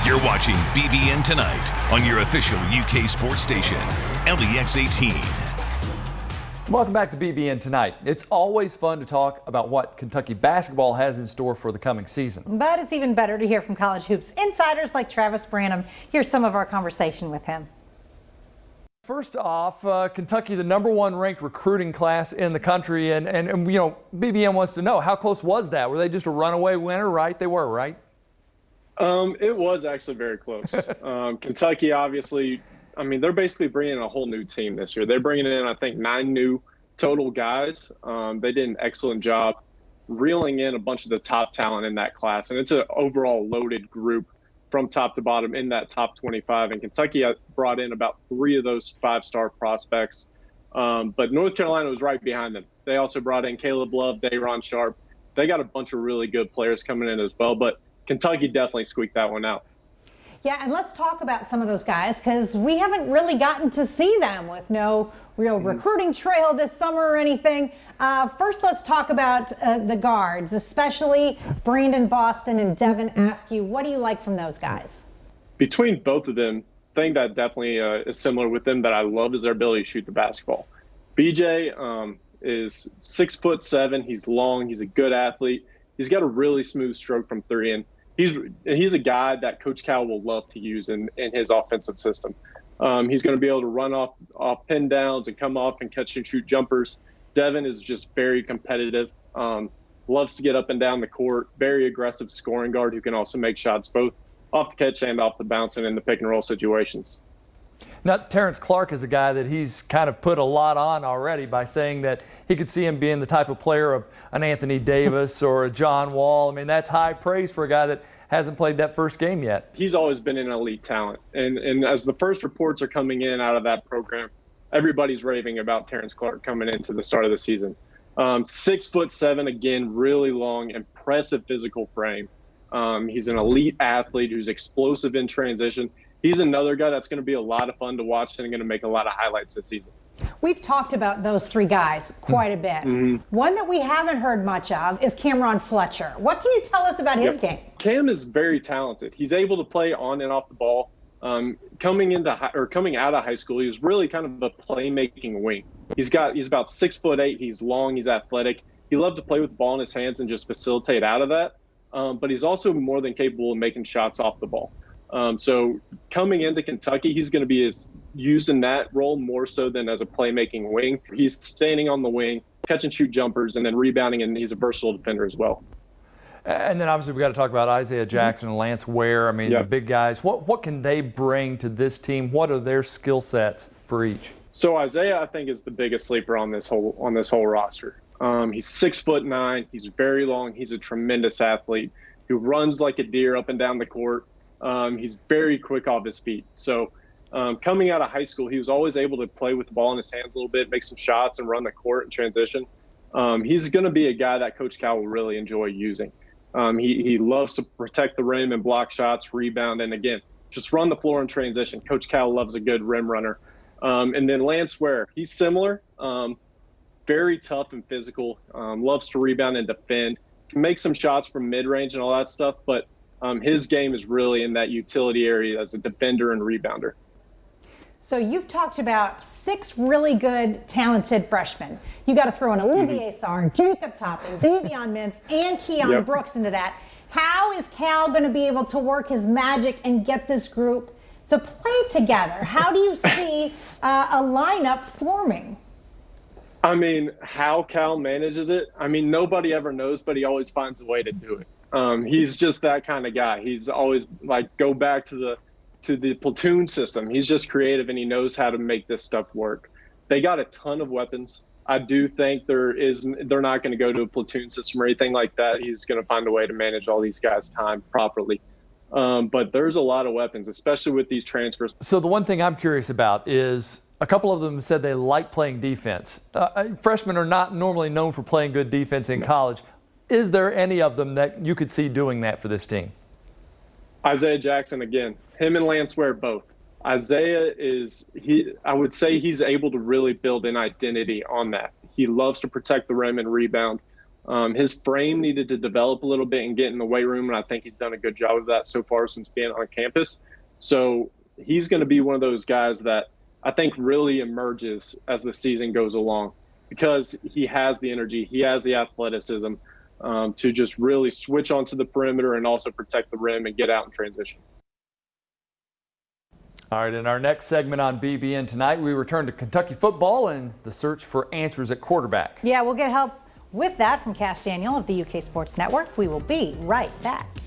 You're watching BBN Tonight on your official UK sports station, LEX 18. Welcome back to BBN Tonight. It's always fun to talk about what Kentucky basketball has in store for the coming season. But it's even better to hear from college hoops insiders like Travis Branham. Here's some of our conversation with him. First off, Kentucky, the #1 ranked recruiting class in the country, and you know, BBN wants to know, how close was that? Were they just a runaway winner, right? They were, right? It was actually very close. Kentucky, obviously, I mean, they're basically bringing in a whole new team this year. They're bringing in, I think, 9 new total guys. They did an excellent job reeling in a bunch of the top talent in that class, and it's an overall loaded group from top to bottom in that top 25. And Kentucky brought in about 3 of those 5-star prospects, but North Carolina was right behind them. They also brought in Caleb Love, Day'Ron Sharp. They got a bunch of really good players coming in as well, but Kentucky definitely squeaked that one out. Yeah, and let's talk about some of those guys because we haven't really gotten to see them with no real recruiting trail this summer or anything. First, let's talk about the guards, especially Brandon Boston and Devin Askew. What do you like from those guys? Between both of them, the thing that definitely is similar with them that I love is their ability to shoot the basketball. BJ is 6'7". He's long. He's a good athlete. He's got a really smooth stroke from 3, and he's a guy that Coach Cal will love to use in his offensive system. He's going to be able to run off pin downs and come off and catch and shoot jumpers. Devin is just very competitive, loves to get up and down the court, very aggressive scoring guard who can also make shots both off the catch and off the bounce and in the pick and roll situations. Now, Terence Clark is a guy that he's kind of put a lot on already by saying that he could see him being the type of player of an Anthony Davis or a John Wall. I mean, that's high praise for a guy that hasn't played that first game yet. He's always been an elite talent. And as the first reports are coming in out of that program, everybody's raving about Terence Clark coming into the start of the season. 6'7", again, really long, impressive physical frame. He's an elite athlete who's explosive in transition. He's another guy that's going to be a lot of fun to watch and going to make a lot of highlights this season. We've talked about those 3 guys quite a bit. One that we haven't heard much of is Cameron Fletcher. What can you tell us about his game? Cam is very talented. He's able to play on and off the ball. Coming out of high school, he was really kind of a playmaking wing. He's about 6'8". He's long. He's athletic. He loved to play with the ball in his hands and just facilitate out of that. But he's also more than capable of making shots off the ball. So coming into Kentucky, he's going to be used in that role more so than as a playmaking wing. He's standing on the wing, catch and shoot jumpers, and then rebounding, and he's a versatile defender as well. And then obviously we got to talk about Isaiah Jackson and Lance Ware. I mean, the big guys. What can they bring to this team? What are their skill sets for each? So Isaiah, I think, is the biggest sleeper on this whole roster. He's 6'9". He's very long. He's a tremendous athlete who runs like a deer up and down the court. He's very quick off his feet. So coming out of high school, he was always able to play with the ball in his hands a little bit, make some shots, and run the court in transition. He's going to be a guy that Coach Cal will really enjoy using. He loves to protect the rim and block shots, rebound, and again, just run the floor in transition. Coach Cal loves a good rim runner. And then Lance Ware, he's similar, very tough and physical, loves to rebound and defend, can make some shots from mid-range and all that stuff, but his game is really in that utility area as a defender and rebounder. So you've talked about 6 really good, talented freshmen. You got to throw in Olivier Sarr, Jacob Toppin, Davion Mintz, and Keon Brooks into that. How is Cal going to be able to work his magic and get this group to play together? How do you see a lineup forming? I mean, how Cal manages it, I mean, nobody ever knows, but he always finds a way to do it. He's just that kind of guy. He's always like, go back to the platoon system. He's just creative and he knows how to make this stuff work. They got a ton of weapons. I do think they're not going to go to a platoon system or anything like that. He's going to find a way to manage all these guys' time properly. But there's a lot of weapons, especially with these transfers. So the one thing I'm curious about is a couple of them said they like playing defense. Freshmen are not normally known for playing good defense in college. Is there any of them that you could see doing that for this team? Isaiah Jackson, again, him and Lance Ware both. Isaiah I would say he's able to really build an identity on that. He loves to protect the rim and rebound. His frame needed to develop a little bit and get in the weight room, and I think he's done a good job of that so far since being on campus. So he's going to be one of those guys that I think really emerges as the season goes along, because he has the energy, he has the athleticism to just really switch onto the perimeter and also protect the rim and get out in transition. All right, in our next segment on BBN Tonight, we return to Kentucky football and the search for answers at quarterback. Yeah, we'll get help with that from Cash Daniel of the UK Sports Network. We will be right back.